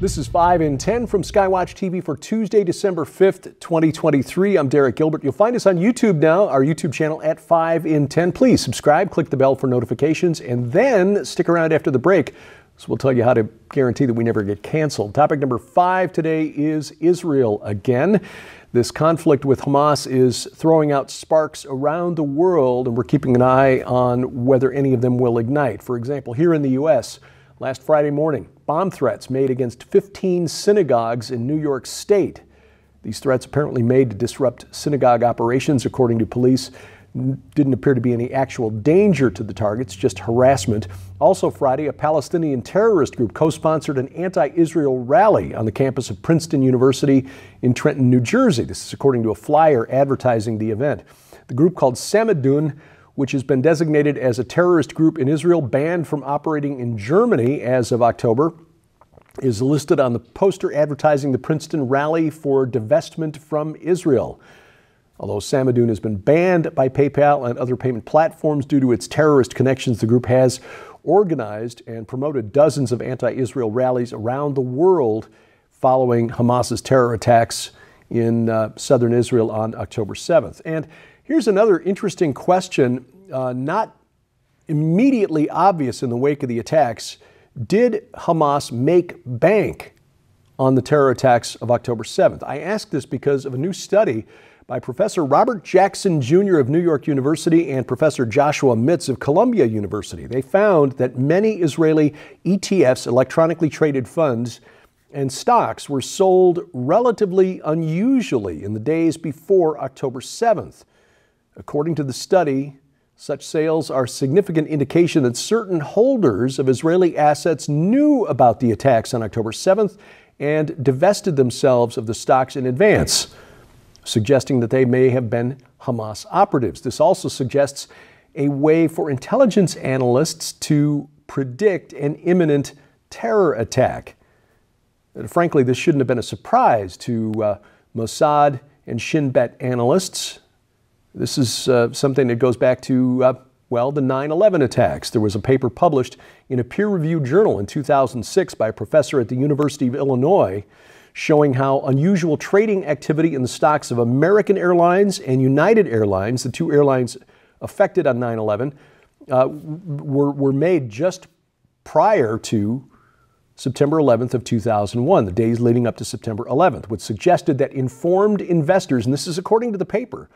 This is 5 in 10 from Skywatch TV for Tuesday, December 5th, 2023. I'm Derek Gilbert. You'll find us on YouTube now, our YouTube channel at 5 in 10. Please subscribe, click the bell for notifications, and then stick around after the break. So we'll tell you how to guarantee that we never get canceled. Topic number 5 today is Israel again. This conflict with Hamas is throwing out sparks around the world, and we're keeping an eye on whether any of them will ignite. For example, here in the U.S., last Friday morning, bomb threats made against 15 synagogues in New York State. These threats apparently made to disrupt synagogue operations, according to police. Didn't appear to be any actual danger to the targets, just harassment. Also Friday, a Palestinian terrorist group co-sponsored an anti-Israel rally on the campus of Princeton University in Trenton, New Jersey. This is according to a flyer advertising the event. The group, called Samadun, which has been designated as a terrorist group in Israel, banned from operating in Germany as of October, is listed on the poster advertising the Princeton rally for divestment from Israel. Although Samadun has been banned by PayPal and other payment platforms due to its terrorist connections, the group has organized and promoted dozens of anti-Israel rallies around the world following Hamas's terror attacks in southern Israel on October 7th. And here's another interesting question, not immediately obvious in the wake of the attacks. Did Hamas make bank on the terror attacks of October 7th? I ask this because of a new study by Professor Robert Jackson Jr. of New York University and Professor Joshua Mitz of Columbia University. They found that many Israeli ETFs, electronically traded funds, and stocks were sold relatively unusually in the days before October 7th. According to the study, such sales are a significant indication that certain holders of Israeli assets knew about the attacks on October 7th and divested themselves of the stocks in advance, suggesting that they may have been Hamas operatives. This also suggests a way for intelligence analysts to predict an imminent terror attack. Frankly, this shouldn't have been a surprise to Mossad and Shin Bet analysts. This is something that goes back to, the 9/11 attacks. There was a paper published in a peer-reviewed journal in 2006 by a professor at the University of Illinois showing how unusual trading activity in the stocks of American Airlines and United Airlines, the two airlines affected on 9/11, were made just prior to September 11th of 2001, the days leading up to September 11th, which suggested that informed investors, and this is according to the paper,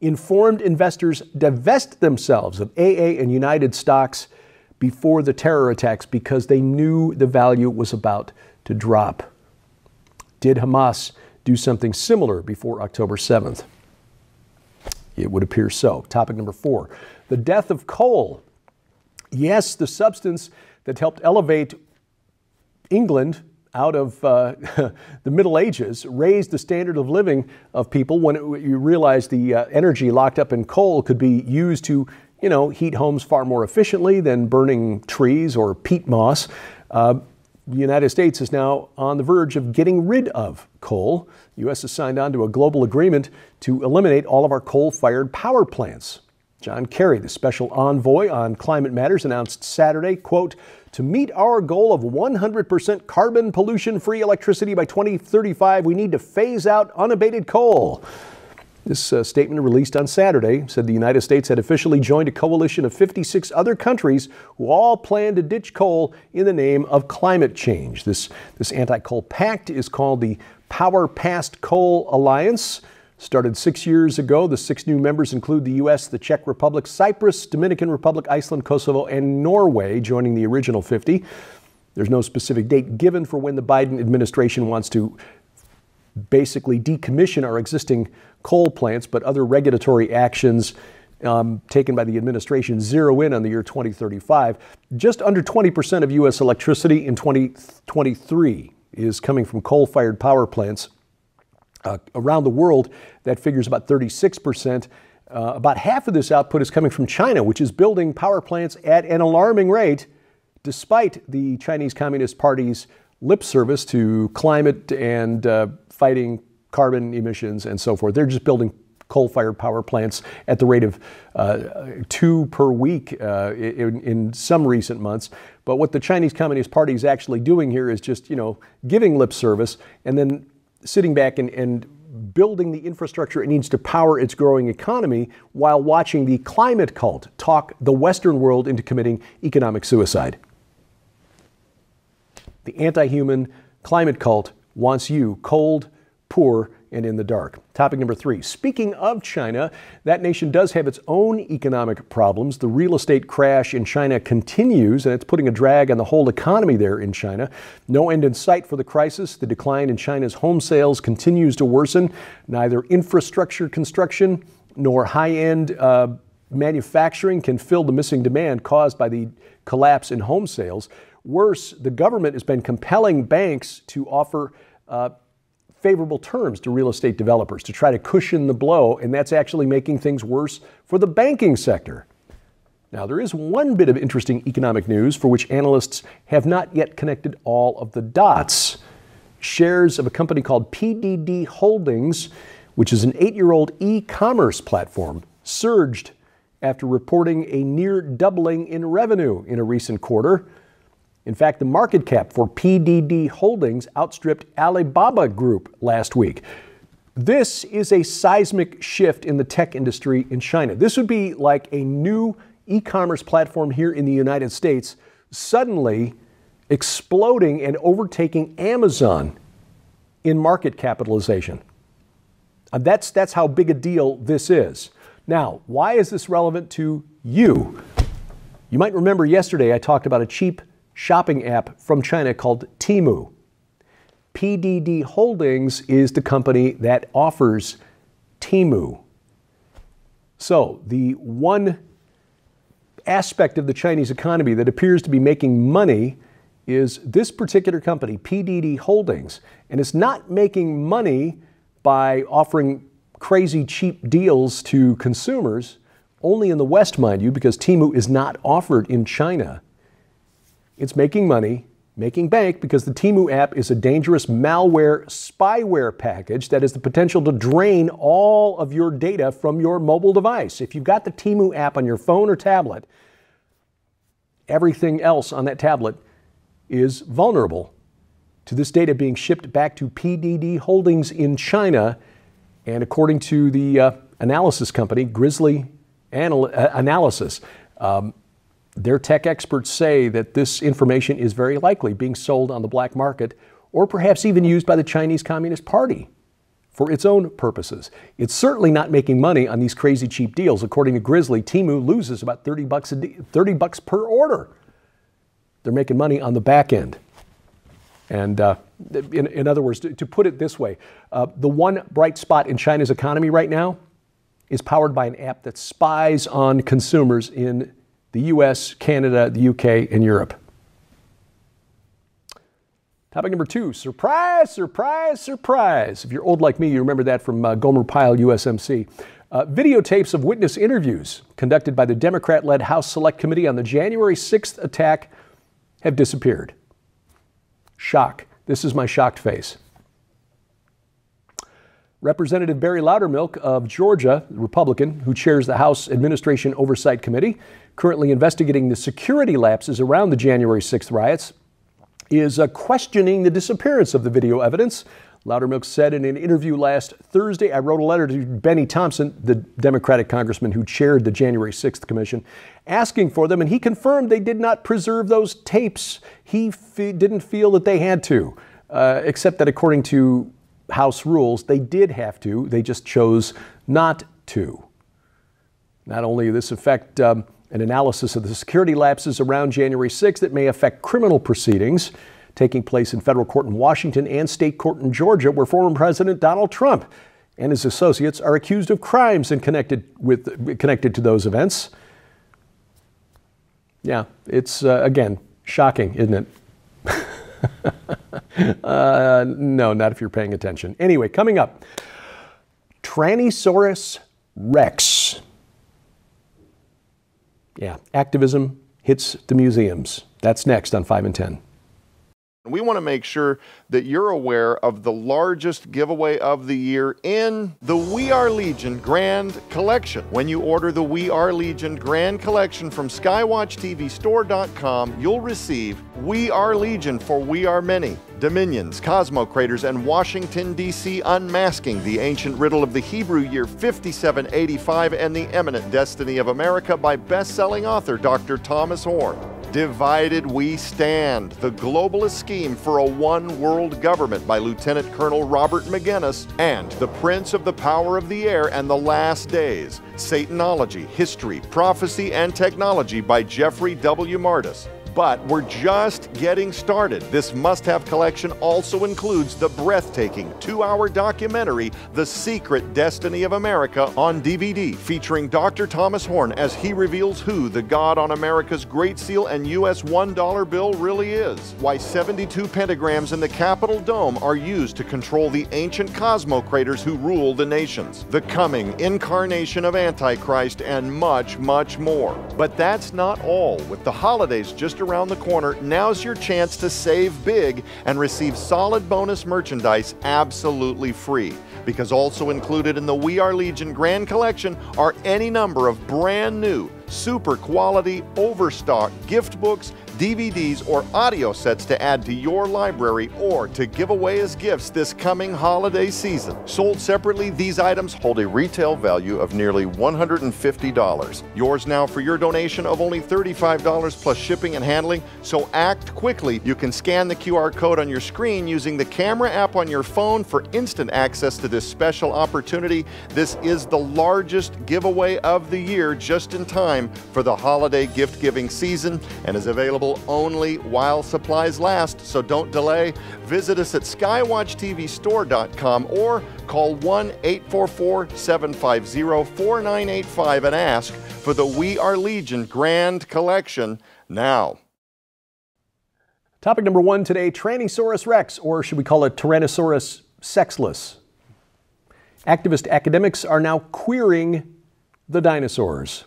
informed investors divest themselves of AA and United stocks before the terror attacks because they knew the value was about to drop. Did Hamas do something similar before October 7th? It would appear so. Topic number 4, the death of coal. Yes, the substance that helped elevate England out of the Middle Ages, raised the standard of living of people when you realized the energy locked up in coal could be used to, heat homes far more efficiently than burning trees or peat moss. The United States is now on the verge of getting rid of coal. The U.S. has signed on to a global agreement to eliminate all of our coal-fired power plants. John Kerry, the special envoy on climate matters, announced Saturday, quote, "To meet our goal of 100% carbon pollution-free electricity by 2035, we need to phase out unabated coal." This statement released on Saturday said the United States had officially joined a coalition of 56 other countries who all plan to ditch coal in the name of climate change. This anti-coal pact is called the Power Past Coal Alliance. Started 6 years ago. The 6 new members include the U.S., the Czech Republic, Cyprus, Dominican Republic, Iceland, Kosovo, and Norway, joining the original 50. There's no specific date given for when the Biden administration wants to basically decommission our existing coal plants, but other regulatory actions taken by the administration zero in on the year 2035. Just under 20% of U.S. electricity in 2023 is coming from coal-fired power plants. Around the world, that figures about 36%. About half of this output is coming from China, which is building power plants at an alarming rate, despite the Chinese Communist Party's lip service to climate and fighting carbon emissions and so forth. They're just building coal-fired power plants at the rate of 2 per week in some recent months. But what the Chinese Communist Party is actually doing here is just, giving lip service and then sitting back and building the infrastructure it needs to power its growing economy while watching the climate cult talk the Western world into committing economic suicide. The anti-human climate cult wants you cold, poor, and in the dark. Topic number 3. Speaking of China, that nation does have its own economic problems. The real estate crash in China continues, and it's putting a drag on the whole economy there in China. No end in sight for the crisis. The decline in China's home sales continues to worsen. Neither infrastructure construction nor high-end manufacturing can fill the missing demand caused by the collapse in home sales. Worse, the government has been compelling banks to offer favorable terms to real estate developers to try to cushion the blow, and that's actually making things worse for the banking sector. Now, there is one bit of interesting economic news for which analysts have not yet connected all of the dots. Shares of a company called PDD Holdings, which is an 8-year-old e-commerce platform, surged after reporting a near doubling in revenue in a recent quarter. In fact, the market cap for PDD Holdings outstripped Alibaba Group last week. This is a seismic shift in the tech industry in China. This would be like a new e-commerce platform here in the United States suddenly exploding and overtaking Amazon in market capitalization. That's how big a deal this is. Now, why is this relevant to you? You might remember yesterday I talked about a cheap shopping app from China called Temu. PDD Holdings is the company that offers Temu. So the one aspect of the Chinese economy that appears to be making money is this particular company, PDD Holdings. And it's not making money by offering crazy cheap deals to consumers, only in the West, mind you, because Temu is not offered in China. It's making money, making bank, because the Temu app is a dangerous malware spyware package that has the potential to drain all of your data from your mobile device. If you've got the Temu app on your phone or tablet, everything else on that tablet is vulnerable to this data being shipped back to PDD Holdings in China. And according to the analysis company, Grizzly Analysis, their tech experts say that this information is very likely being sold on the black market or perhaps even used by the Chinese Communist Party for its own purposes. It's certainly not making money on these crazy cheap deals. According to Grizzly, Temu loses about $30 per order. They're making money on the back end. And in other words, to put it this way, the one bright spot in China's economy right now is powered by an app that spies on consumers in the US, Canada, the UK, and Europe. Topic number 2, surprise, surprise, surprise. If you're old like me, you remember that from Gomer Pyle, USMC. Videotapes of witness interviews conducted by the Democrat-led House Select Committee on the January 6th attack have disappeared. Shock. This is my shocked face. Representative Barry Loudermilk of Georgia, Republican, who chairs the House Administration Oversight Committee, currently investigating the security lapses around the January 6th riots, is questioning the disappearance of the video evidence. Loudermilk said in an interview last Thursday, I wrote a letter to Benny Thompson, the Democratic congressman who chaired the January 6th commission, asking for them, and he confirmed they did not preserve those tapes. He didn't feel that they had to, except that according to House rules, they did have to. They just chose not to. Not only does this affect an analysis of the security lapses around January 6th, it may affect criminal proceedings taking place in federal court in Washington and state court in Georgia, where former President Donald Trump and his associates are accused of crimes and connected to those events. Yeah, it's, again, shocking, isn't it? No, not if you're paying attention. Anyway, coming up, Tyrannosaurus Rex. Yeah, activism hits the museums. That's next on 5 and 10. We want to make sure that you're aware of the largest giveaway of the year in the We Are Legion Grand Collection. When you order the We Are Legion Grand Collection from SkywatchTVStore.com, you'll receive We Are Legion for We Are Many, Dominions, Cosmo Craters, and Washington, D.C. Unmasking the Ancient Riddle of the Hebrew Year 5785 and the Eminent Destiny of America by best-selling author Dr. Thomas Horn. Divided We Stand, the globalist scheme for a one-world government by Lieutenant Colonel Robert McGinnis, and The Prince of the Power of the Air and the Last Days, Satanology, History, Prophecy, and Technology by Jeffrey W. Martis. But we're just getting started. This must-have collection also includes the breathtaking 2-hour documentary, The Secret Destiny of America, on DVD, featuring Dr. Thomas Horn as he reveals who the God on America's Great Seal and U.S. $1 bill really is, why 72 pentagrams in the Capitol Dome are used to control the ancient Cosmo Craters who rule the nations, the coming incarnation of Antichrist, and much, much more. But that's not all. With the holidays just around the corner, now's your chance to save big and receive solid bonus merchandise absolutely free. Because also included in the We Are Legion Grand Collection are any number of brand new, super quality, overstock gift books, DVDs, or audio sets to add to your library or to give away as gifts this coming holiday season. Sold separately, these items hold a retail value of nearly $150. Yours now for your donation of only $35 plus shipping and handling, so act quickly. You can scan the QR code on your screen using the camera app on your phone for instant access to this special opportunity. This is the largest giveaway of the year, just in time for the holiday gift-giving season, and is available only while supplies last, so don't delay. Visit us at skywatchtvstore.com or call 1-844-750-4985 and ask for the We Are Legion Grand Collection now. Topic number 1 today, Tyrannosaurus Rex, or should we call it Tyrannosaurus sexless? Activist academics are now queering the dinosaurs.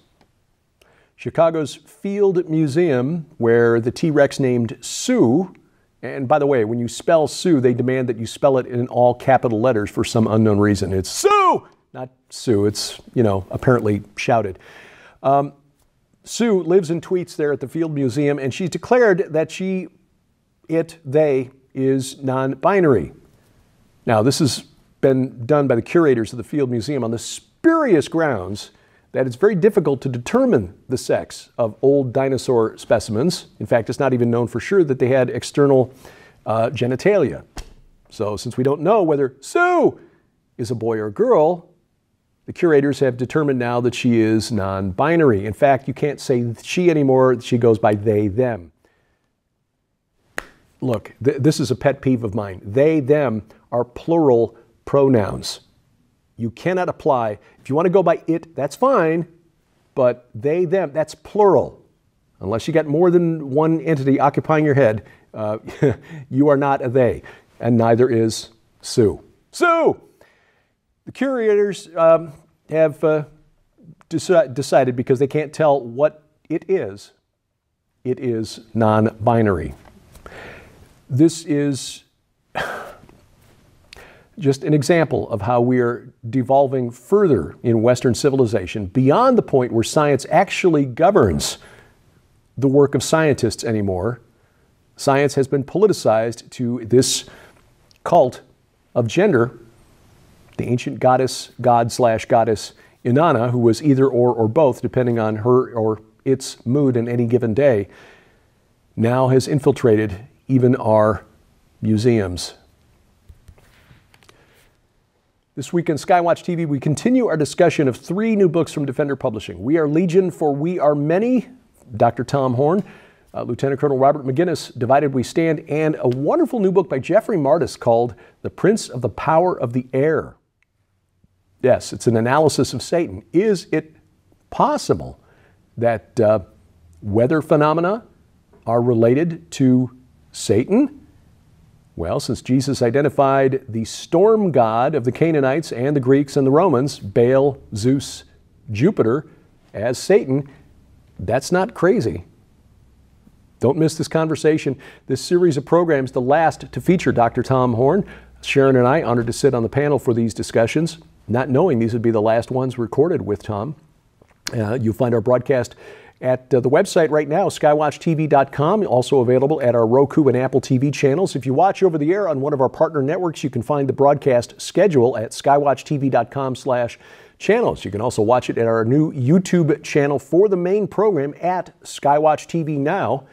Chicago's Field Museum, where the T-Rex named Sue, and by the way, when you spell Sue, they demand that you spell it in all capital letters for some unknown reason. It's Sue, not Sue. It's, apparently shouted. Sue lives and tweets there at the Field Museum, and she's declared that they is non-binary. Now, this has been done by the curators of the Field Museum on the spurious grounds that it's very difficult to determine the sex of old dinosaur specimens. In fact, it's not even known for sure that they had external genitalia. So since we don't know whether Sue is a boy or a girl, the curators have determined now that she is non-binary. In fact, you can't say she anymore. She goes by they, them. Look, this is a pet peeve of mine. They, them are plural pronouns. You cannot apply, if you want to go by it, that's fine, but they, them, that's plural. Unless you got more than one entity occupying your head, you are not a they, and neither is Sue. Sue! The curators have decided, because they can't tell what it is non-binary. This is just an example of how we are devolving further in Western civilization beyond the point where science actually governs the work of scientists anymore. Science has been politicized to this cult of gender. The ancient god/goddess Inanna, who was either or both, depending on her or its mood in any given day, now has infiltrated even our museums. This week on Skywatch TV, we continue our discussion of 3 new books from Defender Publishing. We Are Legion for We Are Many, Dr. Tom Horn, Lieutenant Colonel Robert McGinnis, Divided We Stand, and a wonderful new book by Jeffrey Martis called The Prince of the Power of the Air. Yes, it's an analysis of Satan. Is it possible that weather phenomena are related to Satan? Well, since Jesus identified the storm god of the Canaanites and the Greeks and the Romans, Baal, Zeus, Jupiter, as Satan, that's not crazy. Don't miss this conversation. This series of programs, the last to feature Dr. Tom Horn. Sharon and I honored to sit on the panel for these discussions, not knowing these would be the last ones recorded with Tom. You'll find our broadcast at the website right now, skywatchtv.com, also available at our Roku and Apple TV channels. If you watch over the air on one of our partner networks, you can find the broadcast schedule at skywatchtv.com/channels. You can also watch it at our new YouTube channel for the main program at Skywatch TV Now.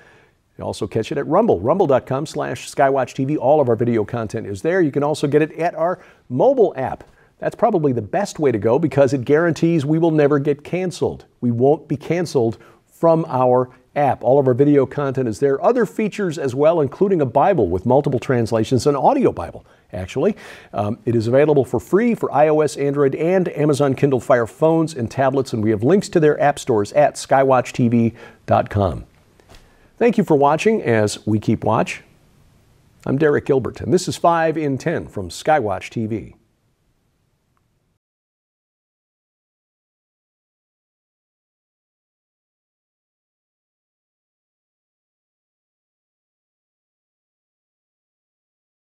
You also catch it at Rumble, rumble.com/skywatchtv. All of our video content is there. You can also get it at our mobile app. That's probably the best way to go because it guarantees we will never get canceled. We won't be canceled from our app. All of our video content is there. Other features as well, including a Bible with multiple translations, an audio Bible, actually. It is available for free for iOS, Android, and Amazon Kindle Fire phones and tablets, and we have links to their app stores at skywatchtv.com. Thank you for watching as we keep watch. I'm Derek Gilbert, and this is 5 in 10 from Skywatch TV.